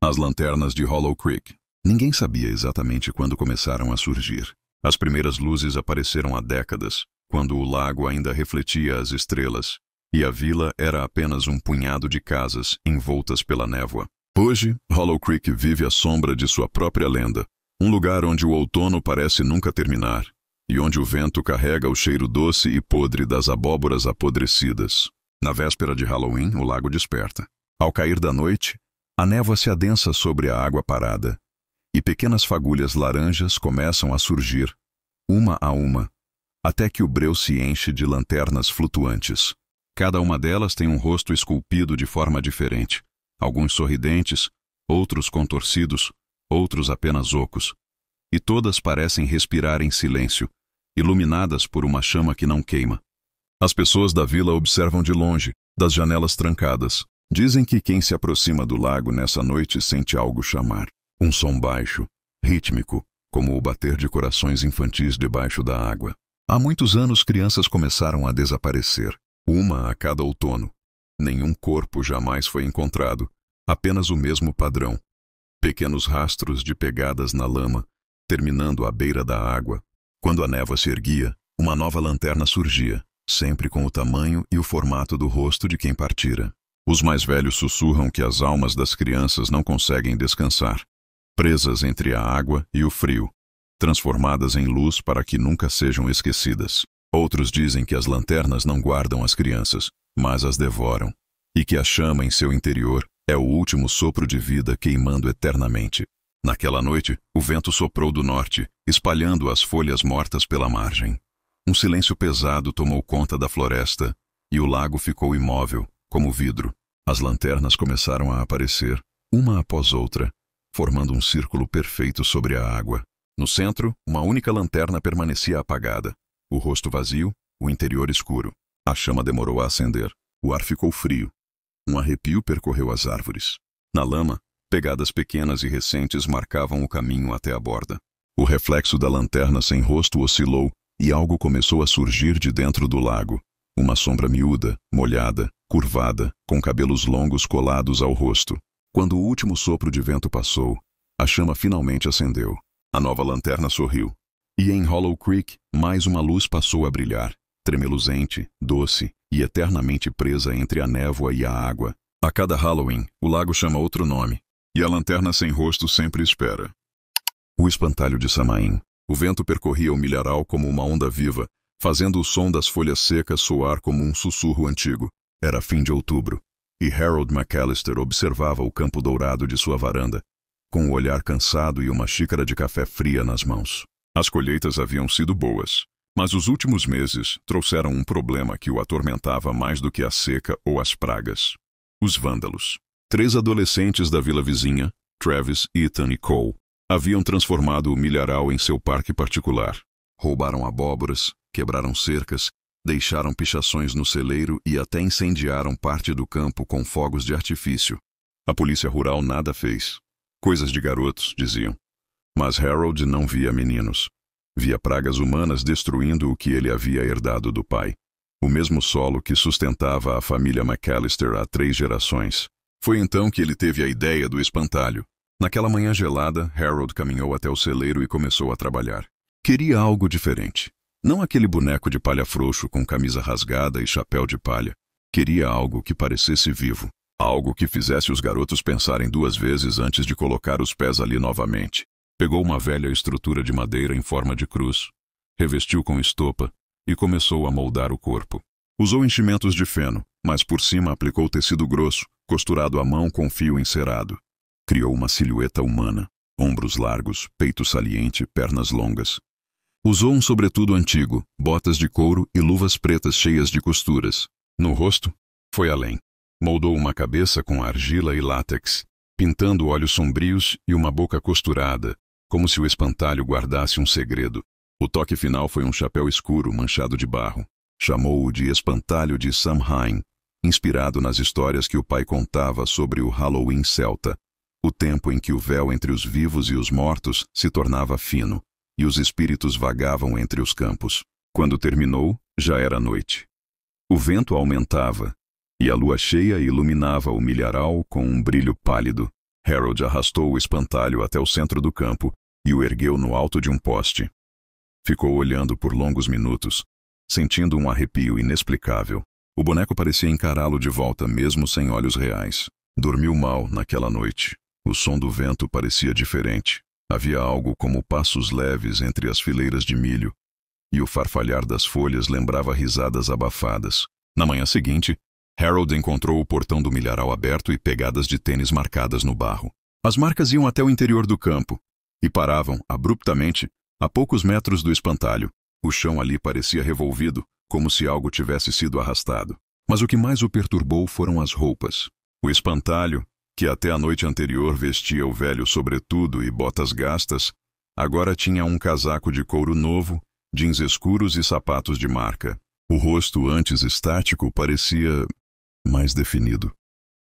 As lanternas de Hollow Creek. Ninguém sabia exatamente quando começaram a surgir. As primeiras luzes apareceram há décadas, quando o lago ainda refletia as estrelas, e a vila era apenas um punhado de casas envoltas pela névoa. Hoje, Hollow Creek vive à sombra de sua própria lenda, um lugar onde o outono parece nunca terminar, e onde o vento carrega o cheiro doce e podre das abóboras apodrecidas. Na véspera de Halloween, o lago desperta. Ao cair da noite, a névoa se adensa sobre a água parada, e pequenas fagulhas laranjas começam a surgir, uma a uma, até que o breu se enche de lanternas flutuantes. Cada uma delas tem um rosto esculpido de forma diferente, alguns sorridentes, outros contorcidos, outros apenas ocos, e todas parecem respirar em silêncio, iluminadas por uma chama que não queima. As pessoas da vila observam de longe, das janelas trancadas. Dizem que quem se aproxima do lago nessa noite sente algo chamar. Um som baixo, rítmico, como o bater de corações infantis debaixo da água. Há muitos anos crianças começaram a desaparecer, uma a cada outono. Nenhum corpo jamais foi encontrado, apenas o mesmo padrão. Pequenos rastros de pegadas na lama, terminando à beira da água. Quando a névoa se erguia, uma nova lanterna surgia, sempre com o tamanho e o formato do rosto de quem partira. Os mais velhos sussurram que as almas das crianças não conseguem descansar, presas entre a água e o frio, transformadas em luz para que nunca sejam esquecidas. Outros dizem que as lanternas não guardam as crianças, mas as devoram, e que a chama em seu interior é o último sopro de vida queimando eternamente. Naquela noite, o vento soprou do norte, espalhando as folhas mortas pela margem. Um silêncio pesado tomou conta da floresta, e o lago ficou imóvel, como vidro. As lanternas começaram a aparecer, uma após outra, formando um círculo perfeito sobre a água. No centro, uma única lanterna permanecia apagada. O rosto vazio, o interior escuro. A chama demorou a acender. O ar ficou frio. Um arrepio percorreu as árvores. Na lama, pegadas pequenas e recentes marcavam o caminho até a borda. O reflexo da lanterna sem rosto oscilou e algo começou a surgir de dentro do lago. Uma sombra miúda, molhada, curvada, com cabelos longos colados ao rosto. Quando o último sopro de vento passou, a chama finalmente acendeu. A nova lanterna sorriu. E em Hollow Creek, mais uma luz passou a brilhar, tremeluzente, doce e eternamente presa entre a névoa e a água. A cada Halloween, o lago chama outro nome, e a lanterna sem rosto sempre espera. O espantalho de Samain. O vento percorria o milharal como uma onda viva, fazendo o som das folhas secas soar como um sussurro antigo. Era fim de outubro, e Harold McAllister observava o campo dourado de sua varanda, com o olhar cansado e uma xícara de café fria nas mãos. As colheitas haviam sido boas, mas os últimos meses trouxeram um problema que o atormentava mais do que a seca ou as pragas. Os vândalos. 3 adolescentes da vila vizinha, Travis, Ethan e Cole, haviam transformado o milharal em seu parque particular. Roubaram abóboras, quebraram cercas, deixaram pichações no celeiro e até incendiaram parte do campo com fogos de artifício. A polícia rural nada fez. Coisas de garotos, diziam. Mas Harold não via meninos. Via pragas humanas destruindo o que ele havia herdado do pai. O mesmo solo que sustentava a família McAllister há 3 gerações. Foi então que ele teve a ideia do espantalho. Naquela manhã gelada, Harold caminhou até o celeiro e começou a trabalhar. Queria algo diferente. Não aquele boneco de palha frouxo com camisa rasgada e chapéu de palha. Queria algo que parecesse vivo. Algo que fizesse os garotos pensarem 2 vezes antes de colocar os pés ali novamente. Pegou uma velha estrutura de madeira em forma de cruz, revestiu com estopa e começou a moldar o corpo. Usou enchimentos de feno, mas por cima aplicou tecido grosso, costurado à mão com fio encerado. Criou uma silhueta humana, ombros largos, peito saliente, pernas longas. Usou um sobretudo antigo, botas de couro e luvas pretas cheias de costuras. No rosto, foi além. Moldou uma cabeça com argila e látex, pintando olhos sombrios e uma boca costurada, como se o espantalho guardasse um segredo. O toque final foi um chapéu escuro manchado de barro. Chamou-o de espantalho de Samhain, inspirado nas histórias que o pai contava sobre o Halloween celta, o tempo em que o véu entre os vivos e os mortos se tornava fino, e os espíritos vagavam entre os campos. Quando terminou, já era noite. O vento aumentava, e a lua cheia iluminava o milharal com um brilho pálido. Harold arrastou o espantalho até o centro do campo e o ergueu no alto de um poste. Ficou olhando por longos minutos, sentindo um arrepio inexplicável. O boneco parecia encará-lo de volta mesmo sem olhos reais. Dormiu mal naquela noite. O som do vento parecia diferente. Havia algo como passos leves entre as fileiras de milho, e o farfalhar das folhas lembrava risadas abafadas. Na manhã seguinte, Harold encontrou o portão do milharal aberto e pegadas de tênis marcadas no barro. As marcas iam até o interior do campo e paravam, abruptamente, a poucos metros do espantalho. O chão ali parecia revolvido, como se algo tivesse sido arrastado. Mas o que mais o perturbou foram as roupas. O espantalho, que até a noite anterior vestia o velho sobretudo e botas gastas, agora tinha um casaco de couro novo, jeans escuros e sapatos de marca. O rosto, antes estático, parecia mais definido.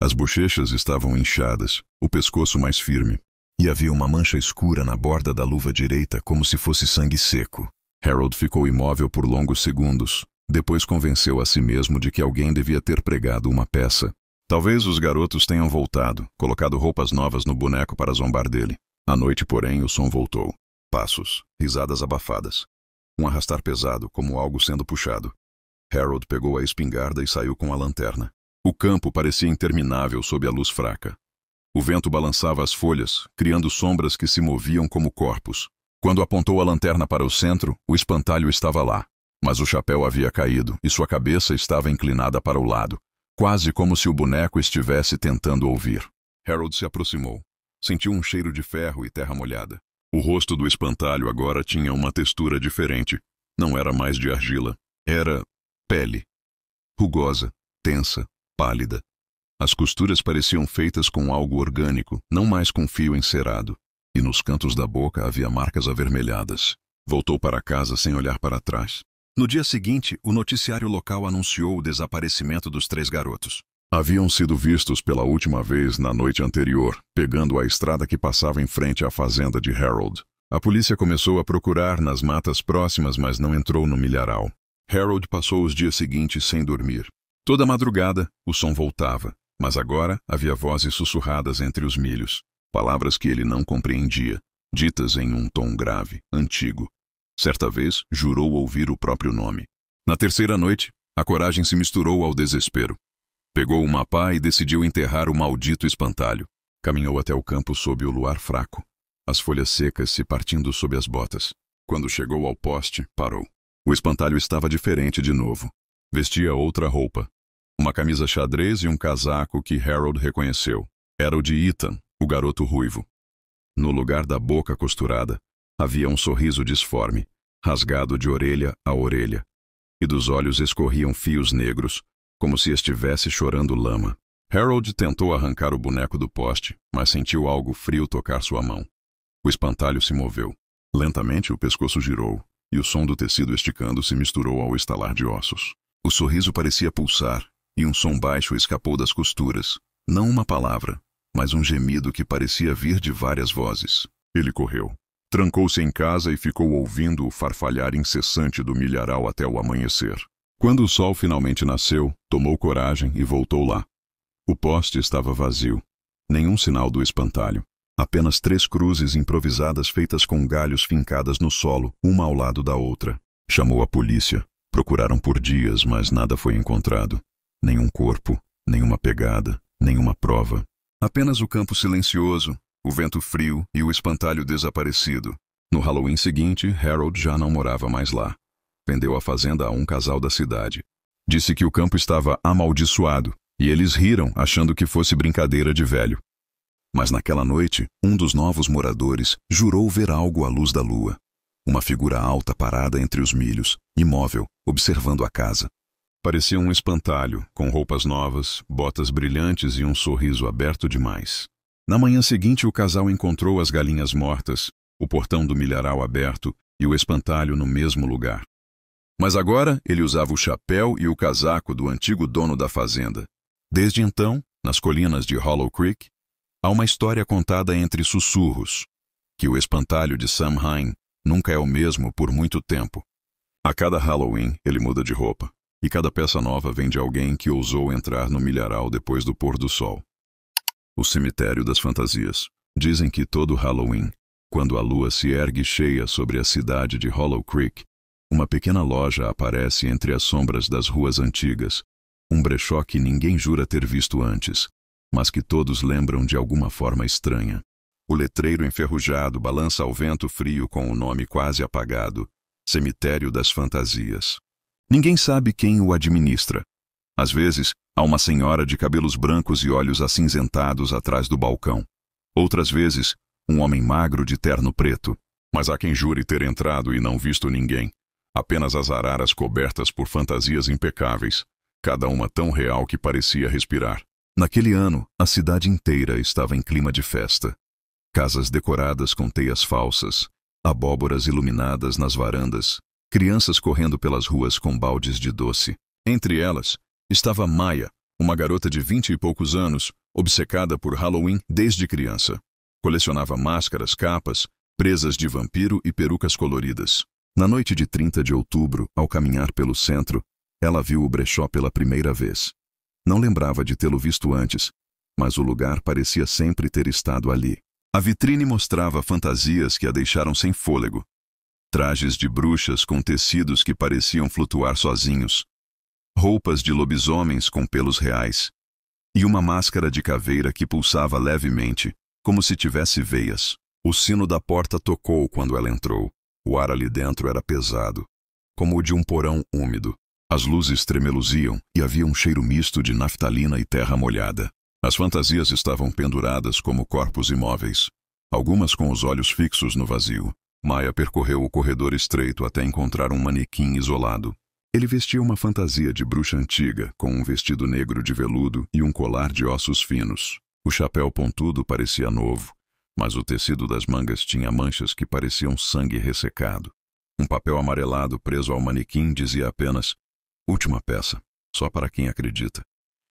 As bochechas estavam inchadas, o pescoço mais firme, e havia uma mancha escura na borda da luva direita como se fosse sangue seco. Harold ficou imóvel por longos segundos, depois convenceu a si mesmo de que alguém devia ter pregado uma peça. Talvez os garotos tenham voltado, colocado roupas novas no boneco para zombar dele. À noite, porém, o som voltou. Passos, risadas abafadas. Um arrastar pesado, como algo sendo puxado. Harold pegou a espingarda e saiu com a lanterna. O campo parecia interminável sob a luz fraca. O vento balançava as folhas, criando sombras que se moviam como corpos. Quando apontou a lanterna para o centro, o espantalho estava lá. Mas o chapéu havia caído e sua cabeça estava inclinada para o lado, quase como se o boneco estivesse tentando ouvir. Harold se aproximou. Sentiu um cheiro de ferro e terra molhada. O rosto do espantalho agora tinha uma textura diferente. Não era mais de argila. Era pele. Rugosa, tensa, pálida. As costuras pareciam feitas com algo orgânico, não mais com fio encerado. E nos cantos da boca havia marcas avermelhadas. Voltou para casa sem olhar para trás. No dia seguinte, o noticiário local anunciou o desaparecimento dos 3 garotos. Haviam sido vistos pela última vez na noite anterior, pegando a estrada que passava em frente à fazenda de Harold. A polícia começou a procurar nas matas próximas, mas não entrou no milharal. Harold passou os dias seguintes sem dormir. Toda madrugada, o som voltava, mas agora havia vozes sussurradas entre os milhos. Palavras que ele não compreendia, ditas em um tom grave, antigo. Certa vez, jurou ouvir o próprio nome. Na terceira noite, a coragem se misturou ao desespero. Pegou uma pá e decidiu enterrar o maldito espantalho. Caminhou até o campo sob o luar fraco, as folhas secas se partindo sob as botas. Quando chegou ao poste, parou. O espantalho estava diferente de novo. Vestia outra roupa. Uma camisa xadrez e um casaco que Harold reconheceu. Era o de Ethan, o garoto ruivo. No lugar da boca costurada, havia um sorriso disforme, rasgado de orelha a orelha, e dos olhos escorriam fios negros, como se estivesse chorando lama. Harold tentou arrancar o boneco do poste, mas sentiu algo frio tocar sua mão. O espantalho se moveu. Lentamente o pescoço girou, e o som do tecido esticando se misturou ao estalar de ossos. O sorriso parecia pulsar, e um som baixo escapou das costuras. Não uma palavra, mas um gemido que parecia vir de várias vozes. Ele correu. Trancou-se em casa e ficou ouvindo o farfalhar incessante do milharal até o amanhecer. Quando o sol finalmente nasceu, tomou coragem e voltou lá. O poste estava vazio. Nenhum sinal do espantalho. Apenas 3 cruzes improvisadas feitas com galhos fincadas no solo, uma ao lado da outra. Chamou a polícia. Procuraram por dias, mas nada foi encontrado. Nenhum corpo, nenhuma pegada, nenhuma prova. Apenas o campo silencioso, o vento frio e o espantalho desaparecido. No Halloween seguinte, Harold já não morava mais lá. Vendeu a fazenda a um casal da cidade. Disse que o campo estava amaldiçoado, e eles riram, achando que fosse brincadeira de velho. Mas naquela noite, um dos novos moradores jurou ver algo à luz da lua. Uma figura alta parada entre os milhos, imóvel, observando a casa. Parecia um espantalho, com roupas novas, botas brilhantes e um sorriso aberto demais. Na manhã seguinte, o casal encontrou as galinhas mortas, o portão do milharal aberto e o espantalho no mesmo lugar. Mas agora ele usava o chapéu e o casaco do antigo dono da fazenda. Desde então, nas colinas de Hollow Creek, há uma história contada entre sussurros, que o espantalho de Sam Hine nunca é o mesmo por muito tempo. A cada Halloween, ele muda de roupa, e cada peça nova vem de alguém que ousou entrar no milharal depois do pôr do sol. O cemitério das fantasias. Dizem que todo Halloween, quando a lua se ergue cheia sobre a cidade de Hollow Creek, uma pequena loja aparece entre as sombras das ruas antigas, um brechó que ninguém jura ter visto antes, mas que todos lembram de alguma forma estranha. O letreiro enferrujado balança ao vento frio com o nome quase apagado, Cemitério das Fantasias. Ninguém sabe quem o administra. Às vezes, há uma senhora de cabelos brancos e olhos acinzentados atrás do balcão. Outras vezes, um homem magro de terno preto. Mas há quem jure ter entrado e não visto ninguém. Apenas as araras cobertas por fantasias impecáveis, cada uma tão real que parecia respirar. Naquele ano, a cidade inteira estava em clima de festa. Casas decoradas com teias falsas, abóboras iluminadas nas varandas, crianças correndo pelas ruas com baldes de doce. Entre elas, estava Maya, uma garota de 20 e poucos anos, obcecada por Halloween desde criança. Colecionava máscaras, capas, presas de vampiro e perucas coloridas. Na noite de 30 de outubro, ao caminhar pelo centro, ela viu o brechó pela primeira vez. Não lembrava de tê-lo visto antes, mas o lugar parecia sempre ter estado ali. A vitrine mostrava fantasias que a deixaram sem fôlego. Trajes de bruxas com tecidos que pareciam flutuar sozinhos. Roupas de lobisomens com pelos reais. E uma máscara de caveira que pulsava levemente, como se tivesse veias. O sino da porta tocou quando ela entrou. O ar ali dentro era pesado, como o de um porão úmido. As luzes tremeluziam e havia um cheiro misto de naftalina e terra molhada. As fantasias estavam penduradas como corpos imóveis, algumas com os olhos fixos no vazio. Maya percorreu o corredor estreito até encontrar um manequim isolado. Ele vestia uma fantasia de bruxa antiga, com um vestido negro de veludo e um colar de ossos finos. O chapéu pontudo parecia novo, mas o tecido das mangas tinha manchas que pareciam sangue ressecado. Um papel amarelado preso ao manequim dizia apenas: "Última peça, só para quem acredita."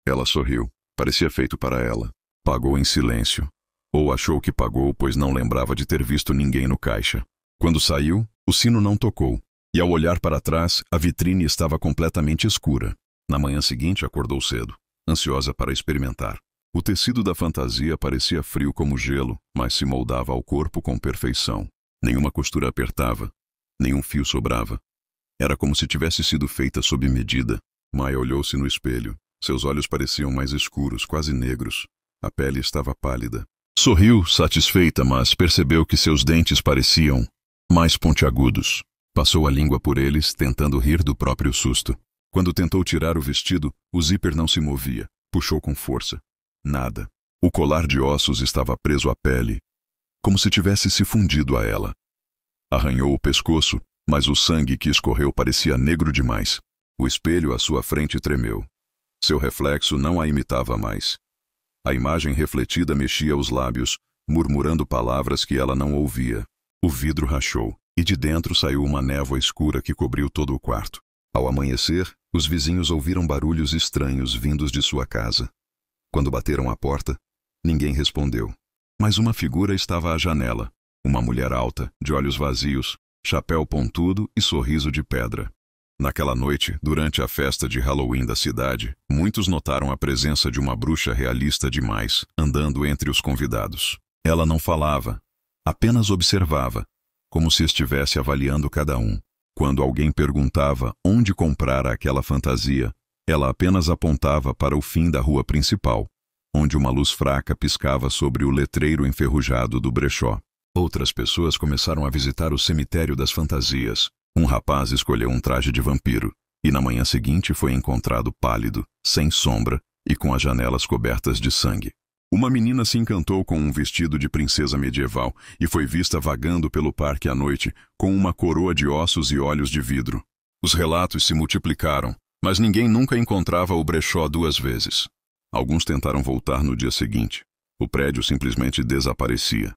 Ela sorriu. Parecia feito para ela. Pagou em silêncio. Ou achou que pagou, pois não lembrava de ter visto ninguém no caixa. Quando saiu, o sino não tocou. E ao olhar para trás, a vitrine estava completamente escura. Na manhã seguinte, acordou cedo, ansiosa para experimentar. O tecido da fantasia parecia frio como gelo, mas se moldava ao corpo com perfeição. Nenhuma costura apertava, nenhum fio sobrava. Era como se tivesse sido feita sob medida. Maya olhou-se no espelho. Seus olhos pareciam mais escuros, quase negros. A pele estava pálida. Sorriu, satisfeita, mas percebeu que seus dentes pareciam mais pontiagudos. Passou a língua por eles, tentando rir do próprio susto. Quando tentou tirar o vestido, o zíper não se movia. Puxou com força. Nada. O colar de ossos estava preso à pele, como se tivesse se fundido a ela. Arranhou o pescoço, mas o sangue que escorreu parecia negro demais. O espelho à sua frente tremeu. Seu reflexo não a imitava mais. A imagem refletida mexia os lábios, murmurando palavras que ela não ouvia. O vidro rachou, e de dentro saiu uma névoa escura que cobriu todo o quarto. Ao amanhecer, os vizinhos ouviram barulhos estranhos vindos de sua casa. Quando bateram à porta, ninguém respondeu. Mas uma figura estava à janela. Uma mulher alta, de olhos vazios, chapéu pontudo e sorriso de pedra. Naquela noite, durante a festa de Halloween da cidade, muitos notaram a presença de uma bruxa realista demais, andando entre os convidados. Ela não falava, apenas observava, como se estivesse avaliando cada um. Quando alguém perguntava onde comprar aquela fantasia, ela apenas apontava para o fim da rua principal, onde uma luz fraca piscava sobre o letreiro enferrujado do brechó. Outras pessoas começaram a visitar o cemitério das fantasias. Um rapaz escolheu um traje de vampiro, e na manhã seguinte foi encontrado pálido, sem sombra e com as janelas cobertas de sangue. Uma menina se encantou com um vestido de princesa medieval e foi vista vagando pelo parque à noite com uma coroa de ossos e olhos de vidro. Os relatos se multiplicaram, mas ninguém nunca encontrava o brechó duas vezes. Alguns tentaram voltar no dia seguinte. O prédio simplesmente desaparecia.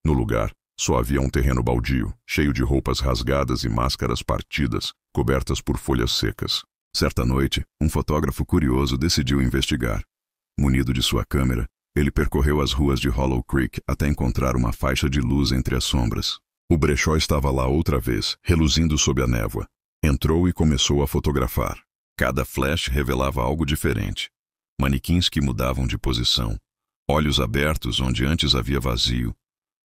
No lugar, só havia um terreno baldio, cheio de roupas rasgadas e máscaras partidas, cobertas por folhas secas. Certa noite, um fotógrafo curioso decidiu investigar. Munido de sua câmera, ele percorreu as ruas de Hollow Creek até encontrar uma faixa de luz entre as sombras. O brechó estava lá outra vez, reluzindo sob a névoa. Entrou e começou a fotografar. Cada flash revelava algo diferente. Manequins que mudavam de posição, olhos abertos onde antes havia vazio,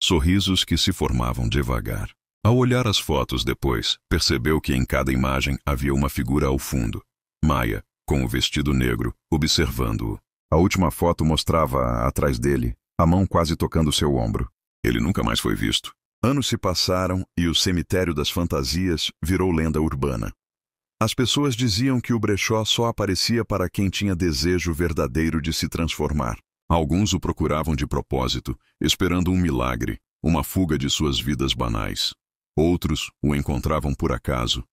sorrisos que se formavam devagar. Ao olhar as fotos depois, percebeu que em cada imagem havia uma figura ao fundo. Maya, com o vestido negro, observando-o. A última foto mostrava, atrás dele, a mão quase tocando seu ombro. Ele nunca mais foi visto. Anos se passaram e o cemitério das fantasias virou lenda urbana. As pessoas diziam que o brechó só aparecia para quem tinha desejo verdadeiro de se transformar. Alguns o procuravam de propósito, esperando um milagre, uma fuga de suas vidas banais. Outros o encontravam por acaso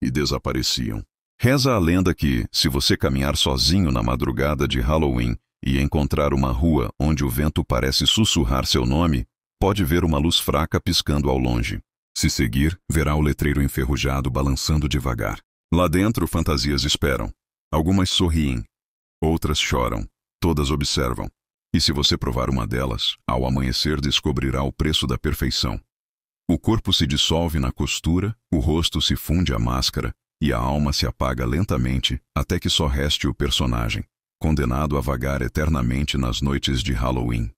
e desapareciam. Reza a lenda que, se você caminhar sozinho na madrugada de Halloween e encontrar uma rua onde o vento parece sussurrar seu nome, pode ver uma luz fraca piscando ao longe. Se seguir, verá o letreiro enferrujado balançando devagar. Lá dentro, fantasias esperam. Algumas sorriem, outras choram, todas observam. E se você provar uma delas, ao amanhecer descobrirá o preço da perfeição. O corpo se dissolve na costura, o rosto se funde à máscara e a alma se apaga lentamente até que só reste o personagem, condenado a vagar eternamente nas noites de Halloween.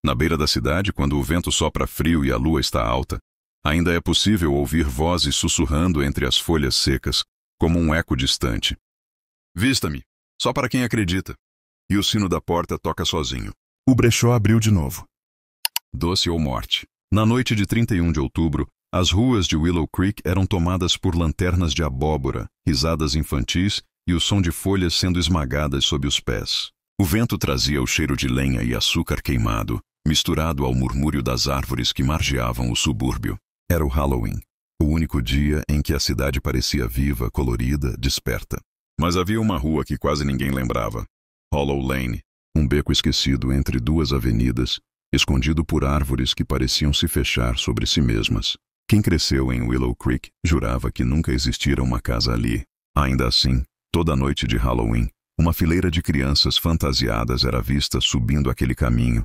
Na beira da cidade, quando o vento sopra frio e a lua está alta, ainda é possível ouvir vozes sussurrando entre as folhas secas, como um eco distante. Vista-me, só para quem acredita. E o sino da porta toca sozinho. O brechó abriu de novo. Doce ou morte. Na noite de 31 de outubro, as ruas de Willow Creek eram tomadas por lanternas de abóbora, risadas infantis e o som de folhas sendo esmagadas sob os pés. O vento trazia o cheiro de lenha e açúcar queimado, misturado ao murmúrio das árvores que margeavam o subúrbio. Era o Halloween, o único dia em que a cidade parecia viva, colorida, desperta. Mas havia uma rua que quase ninguém lembrava. Hollow Lane, um beco esquecido entre duas avenidas, escondido por árvores que pareciam se fechar sobre si mesmas. Quem cresceu em Willow Creek jurava que nunca existira uma casa ali. Ainda assim, toda noite de Halloween, uma fileira de crianças fantasiadas era vista subindo aquele caminho.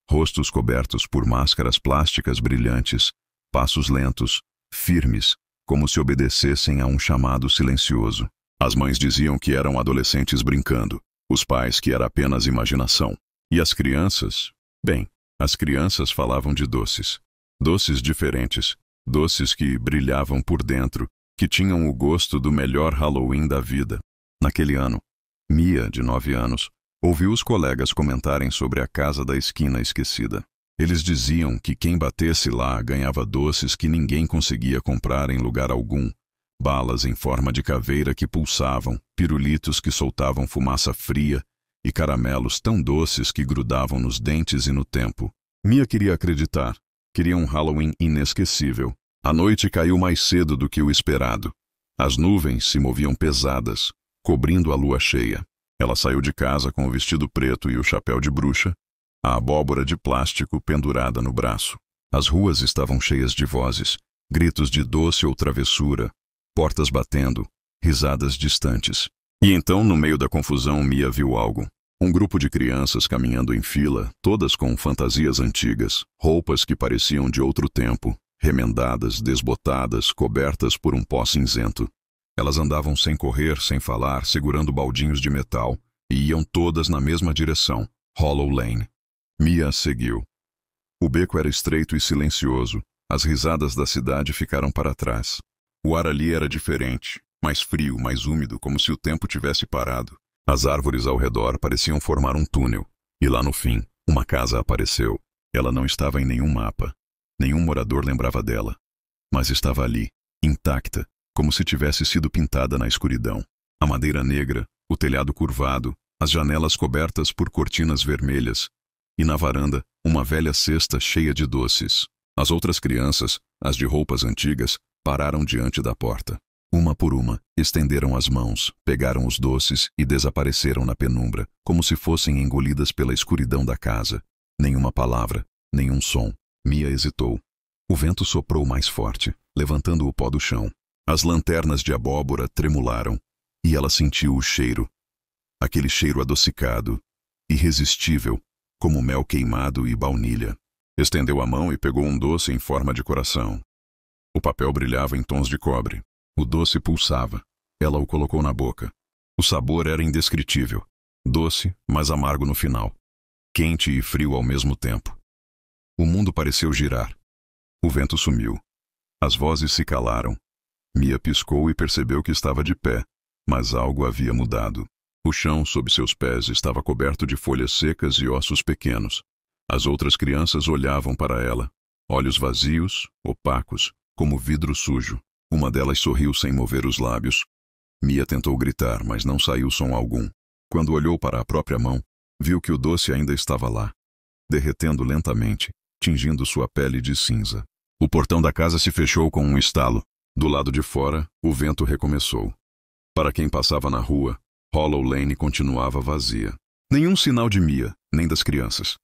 Rostos cobertos por máscaras plásticas brilhantes, passos lentos, firmes, como se obedecessem a um chamado silencioso. As mães diziam que eram adolescentes brincando, os pais que era apenas imaginação. E as crianças? Bem, as crianças falavam de doces. Doces diferentes, doces que brilhavam por dentro, que tinham o gosto do melhor Halloween da vida. Naquele ano, Mia, de 9 anos, ouviu os colegas comentarem sobre a casa da esquina esquecida. Eles diziam que quem batesse lá ganhava doces que ninguém conseguia comprar em lugar algum. Balas em forma de caveira que pulsavam, pirulitos que soltavam fumaça fria e caramelos tão doces que grudavam nos dentes e no tempo. Mia queria acreditar. Queria um Halloween inesquecível. A noite caiu mais cedo do que o esperado. As nuvens se moviam pesadas, cobrindo a lua cheia. Ela saiu de casa com o vestido preto e o chapéu de bruxa, a abóbora de plástico pendurada no braço. As ruas estavam cheias de vozes, gritos de doce ou travessura, portas batendo, risadas distantes. E então, no meio da confusão, Mia viu algo. Um grupo de crianças caminhando em fila, todas com fantasias antigas, roupas que pareciam de outro tempo, remendadas, desbotadas, cobertas por um pó cinzento. Elas andavam sem correr, sem falar, segurando baldinhos de metal, e iam todas na mesma direção, Hollow Lane. Mia seguiu. O beco era estreito e silencioso. As risadas da cidade ficaram para trás. O ar ali era diferente, mais frio, mais úmido, como se o tempo tivesse parado. As árvores ao redor pareciam formar um túnel. E lá no fim, uma casa apareceu. Ela não estava em nenhum mapa. Nenhum morador lembrava dela. Mas estava ali, intacta, como se tivesse sido pintada na escuridão. A madeira negra, o telhado curvado, as janelas cobertas por cortinas vermelhas. E na varanda, uma velha cesta cheia de doces. As outras crianças, as de roupas antigas, pararam diante da porta. Uma por uma, estenderam as mãos, pegaram os doces e desapareceram na penumbra, como se fossem engolidas pela escuridão da casa. Nenhuma palavra, nenhum som. Mia hesitou. O vento soprou mais forte, levantando o pó do chão. As lanternas de abóbora tremularam, e ela sentiu o cheiro. Aquele cheiro adocicado, irresistível, como mel queimado e baunilha. Estendeu a mão e pegou um doce em forma de coração. O papel brilhava em tons de cobre. O doce pulsava. Ela o colocou na boca. O sabor era indescritível. Doce, mas amargo no final. quente e frio ao mesmo tempo. O mundo pareceu girar. O vento sumiu. As vozes se calaram. Mia piscou e percebeu que estava de pé, mas algo havia mudado. O chão sob seus pés estava coberto de folhas secas e ossos pequenos. As outras crianças olhavam para ela, olhos vazios, opacos, como vidro sujo. Uma delas sorriu sem mover os lábios. Mia tentou gritar, mas não saiu som algum. Quando olhou para a própria mão, viu que o doce ainda estava lá, derretendo lentamente, tingindo sua pele de cinza. O portão da casa se fechou com um estalo. Do lado de fora, o vento recomeçou. Para quem passava na rua, Hollow Lane continuava vazia. Nenhum sinal de Mia, nem das crianças.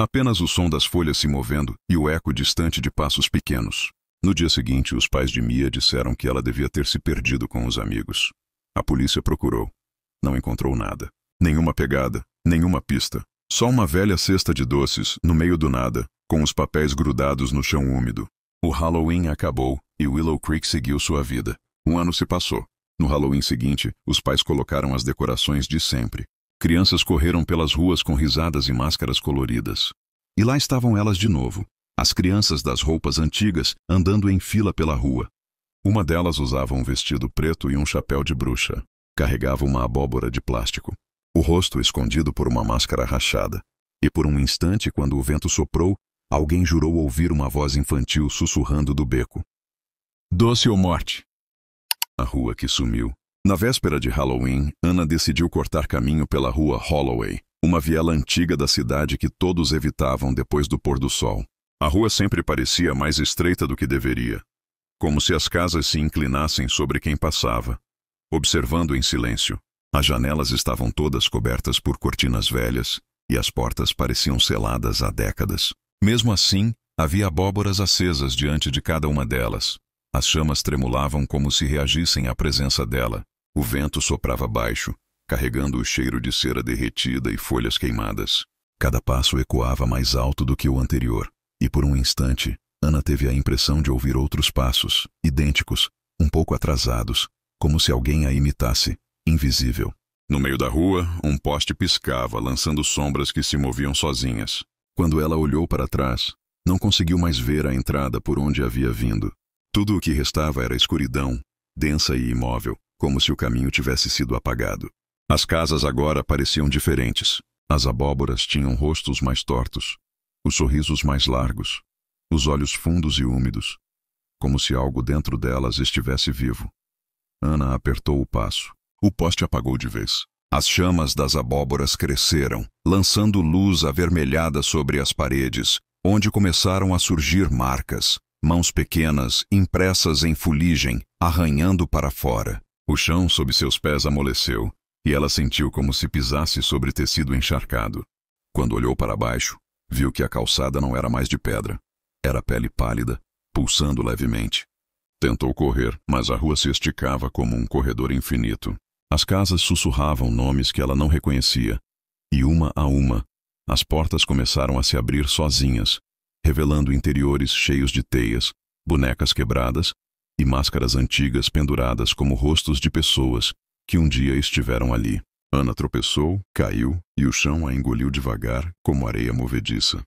Apenas o som das folhas se movendo e o eco distante de passos pequenos. No dia seguinte, os pais de Mia disseram que ela devia ter se perdido com os amigos. A polícia procurou. Não encontrou nada. Nenhuma pegada, nenhuma pista. Só uma velha cesta de doces, no meio do nada, com os papéis grudados no chão úmido. O Halloween acabou e Willow Creek seguiu sua vida. Um ano se passou. No Halloween seguinte, os pais colocaram as decorações de sempre. Crianças correram pelas ruas com risadas e máscaras coloridas. E lá estavam elas de novo. As crianças das roupas antigas andando em fila pela rua. Uma delas usava um vestido preto e um chapéu de bruxa. Carregava uma abóbora de plástico. O rosto escondido por uma máscara rachada. E por um instante, quando o vento soprou, alguém jurou ouvir uma voz infantil sussurrando do beco. Doce ou morte? A rua que sumiu. Na véspera de Halloween, Anna decidiu cortar caminho pela rua Holloway, uma viela antiga da cidade que todos evitavam depois do pôr do sol. A rua sempre parecia mais estreita do que deveria, como se as casas se inclinassem sobre quem passava, observando em silêncio. As janelas estavam todas cobertas por cortinas velhas e as portas pareciam seladas há décadas. Mesmo assim, havia abóboras acesas diante de cada uma delas. As chamas tremulavam como se reagissem à presença dela. O vento soprava baixo, carregando o cheiro de cera derretida e folhas queimadas. Cada passo ecoava mais alto do que o anterior, e por um instante, Anna teve a impressão de ouvir outros passos, idênticos, um pouco atrasados, como se alguém a imitasse, invisível. No meio da rua, um poste piscava, lançando sombras que se moviam sozinhas. Quando ela olhou para trás, não conseguiu mais ver a entrada por onde havia vindo. Tudo o que restava era escuridão, densa e imóvel, como se o caminho tivesse sido apagado. As casas agora pareciam diferentes. As abóboras tinham rostos mais tortos, os sorrisos mais largos, os olhos fundos e úmidos, como se algo dentro delas estivesse vivo. Anna apertou o passo. O poste apagou de vez. As chamas das abóboras cresceram, lançando luz avermelhada sobre as paredes, onde começaram a surgir marcas, mãos pequenas impressas em fuligem, arranhando para fora. O chão sob seus pés amoleceu, e ela sentiu como se pisasse sobre tecido encharcado. Quando olhou para baixo, viu que a calçada não era mais de pedra. Era pele pálida, pulsando levemente. Tentou correr, mas a rua se esticava como um corredor infinito. As casas sussurravam nomes que ela não reconhecia, e uma a uma, as portas começaram a se abrir sozinhas, revelando interiores cheios de teias, bonecas quebradas e máscaras antigas penduradas como rostos de pessoas que um dia estiveram ali. Anna tropeçou, caiu e o chão a engoliu devagar, como areia movediça.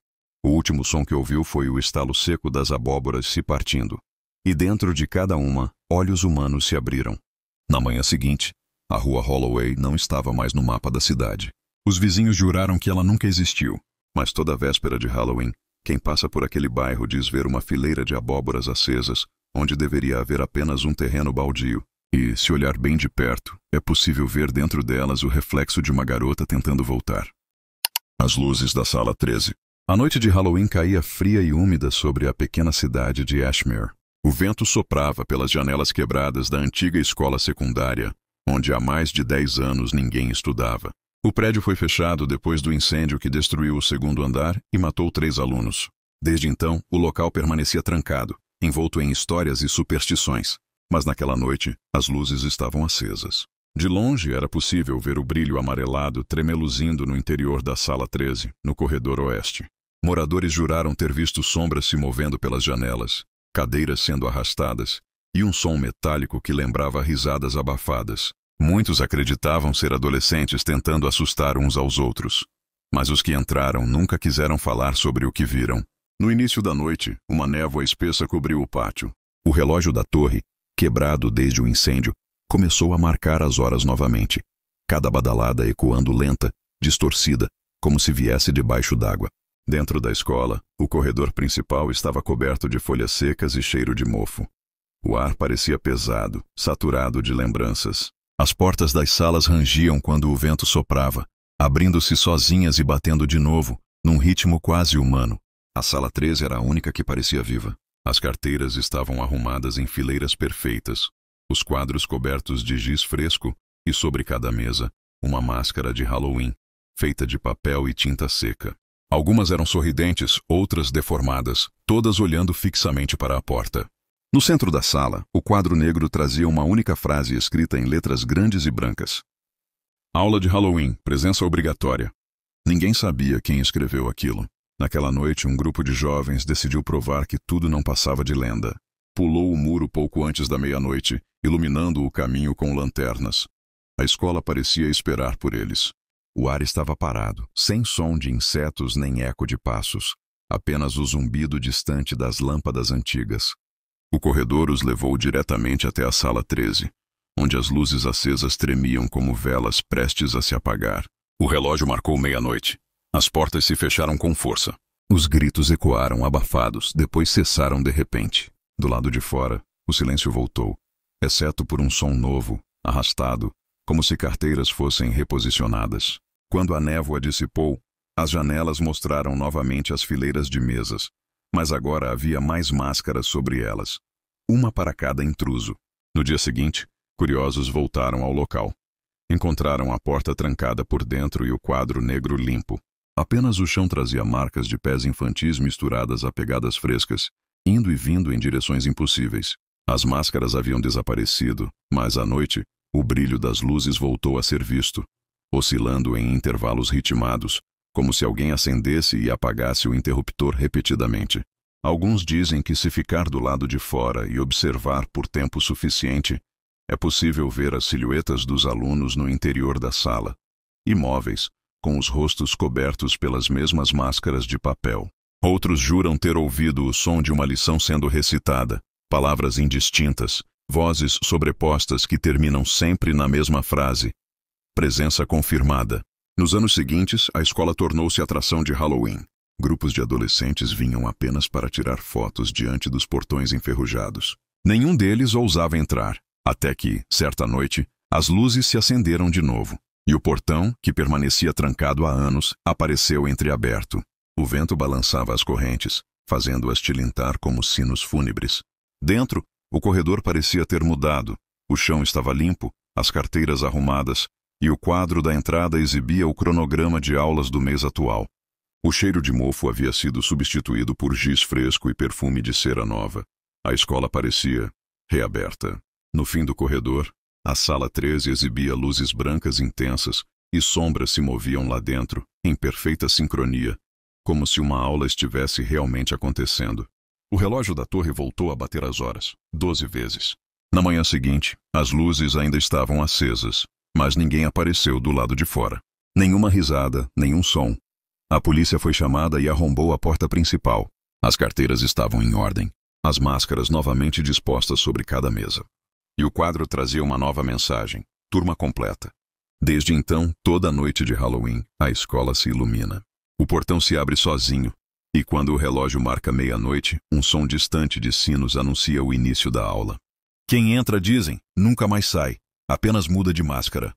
O último som que ouviu foi o estalo seco das abóboras se partindo. E dentro de cada uma, olhos humanos se abriram. Na manhã seguinte, a rua Holloway não estava mais no mapa da cidade. Os vizinhos juraram que ela nunca existiu, mas toda véspera de Halloween, quem passa por aquele bairro diz ver uma fileira de abóboras acesas, onde deveria haver apenas um terreno baldio. E, se olhar bem de perto, é possível ver dentro delas o reflexo de uma garota tentando voltar. As luzes da sala 13. A noite de Halloween caía fria e úmida sobre a pequena cidade de Ashmere. O vento soprava pelas janelas quebradas da antiga escola secundária, onde há mais de 10 anos ninguém estudava. O prédio foi fechado depois do incêndio que destruiu o segundo andar e matou 3 alunos. Desde então, o local permanecia trancado, envolto em histórias e superstições. Mas naquela noite, as luzes estavam acesas. De longe era possível ver o brilho amarelado tremeluzindo no interior da sala 13, no corredor oeste. Moradores juraram ter visto sombras se movendo pelas janelas, cadeiras sendo arrastadas, e um som metálico que lembrava risadas abafadas. Muitos acreditavam ser adolescentes tentando assustar uns aos outros. Mas os que entraram nunca quiseram falar sobre o que viram. No início da noite, uma névoa espessa cobriu o pátio. O relógio da torre, quebrado desde o incêndio, começou a marcar as horas novamente, cada badalada ecoando lenta, distorcida, como se viesse debaixo d'água. Dentro da escola, o corredor principal estava coberto de folhas secas e cheiro de mofo. O ar parecia pesado, saturado de lembranças. As portas das salas rangiam quando o vento soprava, abrindo-se sozinhas e batendo de novo, num ritmo quase humano. A sala 13 era a única que parecia viva. As carteiras estavam arrumadas em fileiras perfeitas, os quadros cobertos de giz fresco e sobre cada mesa, uma máscara de Halloween, feita de papel e tinta seca. Algumas eram sorridentes, outras deformadas, todas olhando fixamente para a porta. No centro da sala, o quadro negro trazia uma única frase escrita em letras grandes e brancas. Aula de Halloween, presença obrigatória. Ninguém sabia quem escreveu aquilo. Naquela noite, um grupo de jovens decidiu provar que tudo não passava de lenda. Pulou o muro pouco antes da meia-noite, iluminando o caminho com lanternas. A escola parecia esperar por eles. O ar estava parado, sem som de insetos nem eco de passos, apenas o zumbido distante das lâmpadas antigas. O corredor os levou diretamente até a sala 13, onde as luzes acesas tremiam como velas prestes a se apagar. O relógio marcou meia-noite. As portas se fecharam com força. Os gritos ecoaram abafados, depois cessaram de repente. Do lado de fora, o silêncio voltou, exceto por um som novo, arrastado, como se carteiras fossem reposicionadas. Quando a névoa dissipou, as janelas mostraram novamente as fileiras de mesas, mas agora havia mais máscaras sobre elas, uma para cada intruso. No dia seguinte, curiosos voltaram ao local. Encontraram a porta trancada por dentro e o quadro negro limpo. Apenas o chão trazia marcas de pés infantis misturadas a pegadas frescas, indo e vindo em direções impossíveis. As máscaras haviam desaparecido, mas à noite, o brilho das luzes voltou a ser visto, oscilando em intervalos ritmados, como se alguém acendesse e apagasse o interruptor repetidamente. Alguns dizem que se ficar do lado de fora e observar por tempo suficiente, é possível ver as silhuetas dos alunos no interior da sala, imóveis, com os rostos cobertos pelas mesmas máscaras de papel. Outros juram ter ouvido o som de uma lição sendo recitada, palavras indistintas, vozes sobrepostas que terminam sempre na mesma frase. Presença confirmada. Nos anos seguintes, a escola tornou-se atração de Halloween. Grupos de adolescentes vinham apenas para tirar fotos diante dos portões enferrujados. Nenhum deles ousava entrar, até que, certa noite, as luzes se acenderam de novo, e o portão, que permanecia trancado há anos, apareceu entreaberto. O vento balançava as correntes, fazendo-as tilintar como sinos fúnebres. Dentro, o corredor parecia ter mudado. O chão estava limpo, as carteiras arrumadas, e o quadro da entrada exibia o cronograma de aulas do mês atual. O cheiro de mofo havia sido substituído por giz fresco e perfume de cera nova. A escola parecia reaberta. No fim do corredor, a sala 13 exibia luzes brancas intensas e sombras se moviam lá dentro, em perfeita sincronia, como se uma aula estivesse realmente acontecendo. O relógio da torre voltou a bater as horas, 12 vezes. Na manhã seguinte, as luzes ainda estavam acesas, mas ninguém apareceu do lado de fora. Nenhuma risada, nenhum som. A polícia foi chamada e arrombou a porta principal. As carteiras estavam em ordem, as máscaras novamente dispostas sobre cada mesa. E o quadro trazia uma nova mensagem: turma completa. Desde então, toda noite de Halloween, a escola se ilumina. O portão se abre sozinho, e quando o relógio marca meia-noite, um som distante de sinos anuncia o início da aula. Quem entra, dizem, nunca mais sai, apenas muda de máscara.